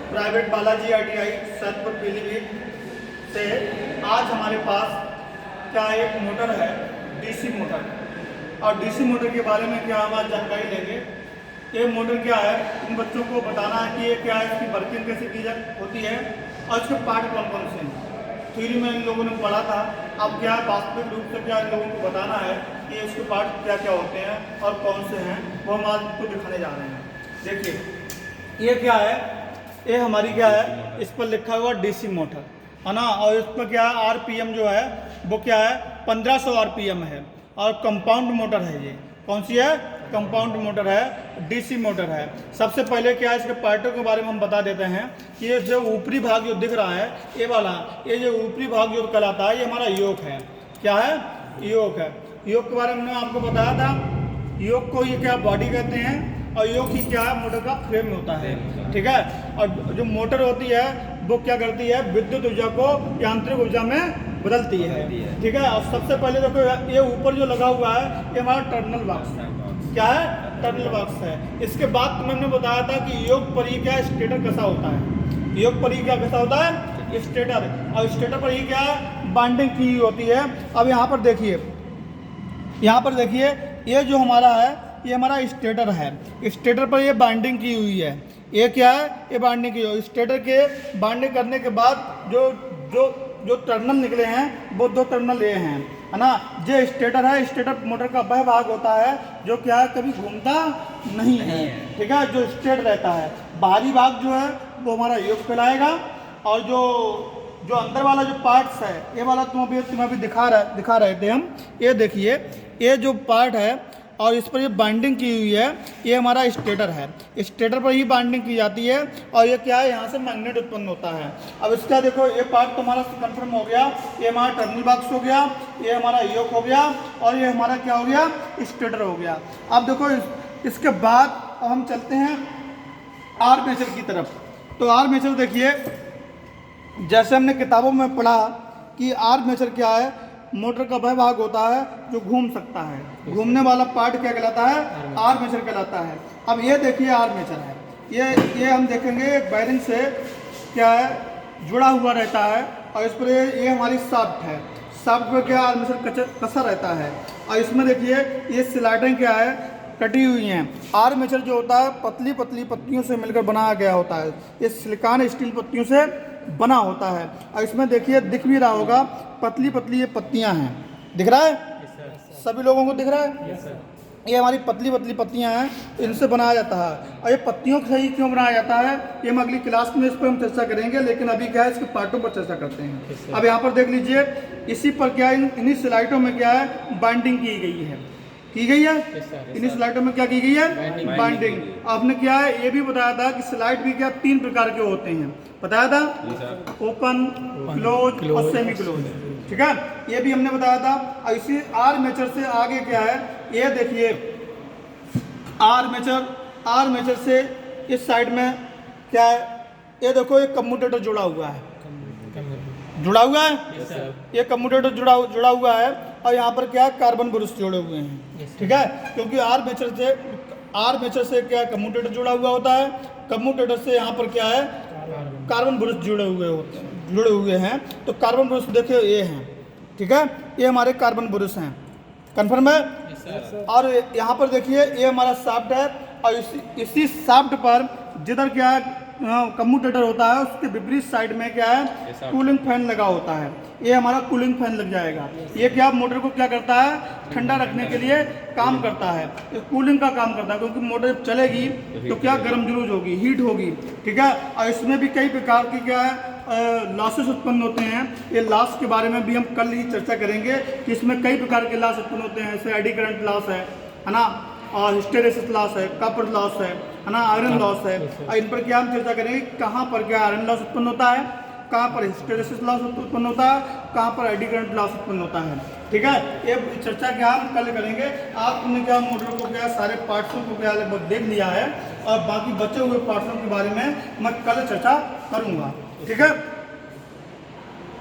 Private Balaji ITI Satpur Pilibhit से आज हमारे पास क्या एक मोटर है DC मोटर, और DC मोटर के बारे में क्या हम आज जानकारी लेंगे। ये मोटर क्या है, इन बच्चों को बताना है कि ये क्या है, इसकी वर्किंग कैसे की होती है और इसके पार्ट कौन कौन से हैं। थ्योरी में इन लोगों ने पढ़ा था, अब क्या वास्तविक रूप से क्या इन लोगों को बताना है कि इसके पार्ट क्या क्या होते हैं और कौन से हैं, वो हम आज आपको दिखाने जा रहे हैं। देखिए ये क्या है, ये हमारी क्या है, इस पर लिखा हुआ DC मोटर है ना, और इस पर क्या है RPM जो है वो क्या है 1500 RPM है, और कंपाउंड मोटर है। ये कौन सी है, कंपाउंड मोटर है, DC मोटर है। सबसे पहले क्या है, इसके पार्टों के बारे में हम बता देते हैं कि ये जो ऊपरी भाग जो दिख रहा है ये वाला, ये जो ऊपरी भाग जो कहलाता है ये हमारा योक है। क्या है, योक है। योक के बारे में मैंने आपको बताया था, योक को ये क्या बॉडी कहते हैं, और योक ही क्या है मोटर का फ्रेम होता है। ठीक है, और जो मोटर होती है वो क्या करती है, विद्युत ऊर्जा को यांत्रिक ऊर्जा में बदलती है। ठीक है, और सबसे पहले देखो ये ऊपर जो लगा हुआ है ये हमारा टर्मिनल बॉक्स है। क्या है, टर्मिनल बॉक्स है। इसके बाद मैंने बताया था कि योग पर ही क्या स्टेटर कसा होता है, योग पर ही क्या कसा होता है स्टेटर, और स्टेटर पर ही क्या बाइंडिंग की होती है। अब यहाँ पर देखिए, यहाँ पर देखिए ये जो हमारा है ये हमारा स्टेटर है, स्टेटर पर ये बाइंडिंग की हुई है। ये क्या है, ये बाइंडिंग की हुई। स्टेटर के बाइंडिंग करने के बाद जो जो जो टर्मिनल निकले हैं वो दो टर्मिनल ये हैं, है ना। जो स्टेटर है, स्टेटर मोटर का वह भाग होता है जो क्या है कभी घूमता नहीं है। ठीक है, जो स्ट्रेट रहता है। बाहरी भाग जो है वो हमारा योक कहलाएगा, और जो अंदर वाला जो पार्ट्स है ये वाला तुम्हें अभी दिखा रहे थे हम। ये देखिए ये जो पार्ट है और इस पर ये बाइंडिंग की हुई है, ये हमारा स्टेटर है। स्टेटर पर ही बाइंडिंग की जाती है, और ये क्या है यहाँ से मैग्नेट उत्पन्न होता है। अब इसका देखो ये पार्ट तो हमारा कंफर्म हो गया, ये हमारा टर्मिनल बॉक्स हो गया, ये हमारा योक हो गया, और ये हमारा क्या हो गया, स्टेटर हो गया। अब देखो इसके बाद अब हम चलते हैं आर्मेचर की तरफ। तो आर्मेचर देखिए, जैसे हमने किताबों में पढ़ा कि आर्मेचर क्या है, मोटर का वह भाग होता है जो घूम सकता है। घूमने वाला पार्ट क्या कहलाता है, आर्मेचर कहलाता है। अब ये देखिए आर्मेचर है, ये हम देखेंगे बैरिंग से क्या है जुड़ा हुआ रहता है, और इस पर ये हमारी शाफ्ट है। शाफ्ट पर क्या आर्मेचर कसा रहता है, और इसमें देखिए ये स्लाइडें क्या है कटी हुई हैं। आर्मेचर जो होता है पतली पतली पत्तियों से मिलकर बनाया गया होता है, ये सिलिकॉन स्टील पत्तियों से बना होता है। और इसमें देखिए दिख भी रहा होगा पतली पतली ये पत्तियां हैं, दिख रहा है, सभी लोगों को दिख रहा है। ये हमारी पतली पतली पत्तियां हैं, इनसे बनाया जाता है। और ये पत्तियों से ही क्यों बनाया जाता है ये हम अगली क्लास में इस पर हम चर्चा करेंगे, लेकिन अभी क्या है इसके पार्टों पर चर्चा करते हैं। अब यहाँ पर देख लीजिए, इसी पर क्या है इन्हीं स्लाइडों में क्या है बाइंडिंग की गई है, इन्हीं स्लाइडों में क्या की गई है बाइंडिंग। आपने क्या है ये भी बताया था कि स्लाइड भी क्या 3 प्रकार के होते हैं, बताया था, ओपन, क्लोज और सेमी क्लोज। ठीक है, ये भी हमने बताया था। और इसी आर्मेचर से आगे क्या है, ये देखिए आर्मेचर से इस साइड में क्या है, ये देखो एक कम्यूटेटर जुड़ा हुआ है, ये कम्यूटेटर जुड़ा हुआ है, और यहाँ पर क्या है कार्बन ब्रश जोड़े हुए हैं। ठीक है, क्योंकि आर्मेचर से क्या कम्यूटेटर जुड़ा हुआ होता है, कम्यूटेटर से यहाँ पर क्या है कार्बन ब्रश जुड़े हुए हैं। तो कार्बन ब्रश देखिए ये हैं, ठीक है, ये हमारे कार्बन ब्रश हैं, कन्फर्म है। और यहाँ पर देखिए ये हमारा शाफ्ट है, और इसी शाफ्ट पर जिधर क्या है कम्यूटेटर होता है उसके विपरीत साइड में क्या है कूलिंग फैन लगा होता है। ये हमारा कूलिंग फैन लग जाएगा। ये क्या मोटर को क्या करता है, ठंडा रखने के लिए काम करता है, ये कूलिंग का काम करता है, क्योंकि मोटर जब चलेगी तो क्या गर्म जरूर होगी, हीट होगी। ठीक है, और इसमें भी कई प्रकार की क्या है लॉसेस उत्पन्न होते हैं। ये लॉस के बारे में भी हम कल ही चर्चा करेंगे कि इसमें कई प्रकार के लॉस उत्पन्न होते हैं, जैसे एडी करंट लॉस है ना, और हिस्टेरेसिस लॉस है, कॉपर लॉस है ना, आयरन लॉस है। और इन पर क्या हम चर्चा करेंगे, कहाँ पर क्या आयरन लॉस उत्पन्न होता है, कहाँ पर हिस्टेरेसिस लॉस उत्पन्न होता है, कहाँ पर एडी करंट लॉस उत्पन्न होता है। ठीक है, ये चर्चा क्या हम कल करेंगे। आपने क्या मोटर को क्या सारे पार्ट्सों को क्या लगभग देख लिया है, और बाकी बचे हुए पार्ट्सों के बारे में मैं कल चर्चा करूँगा। ठीक है।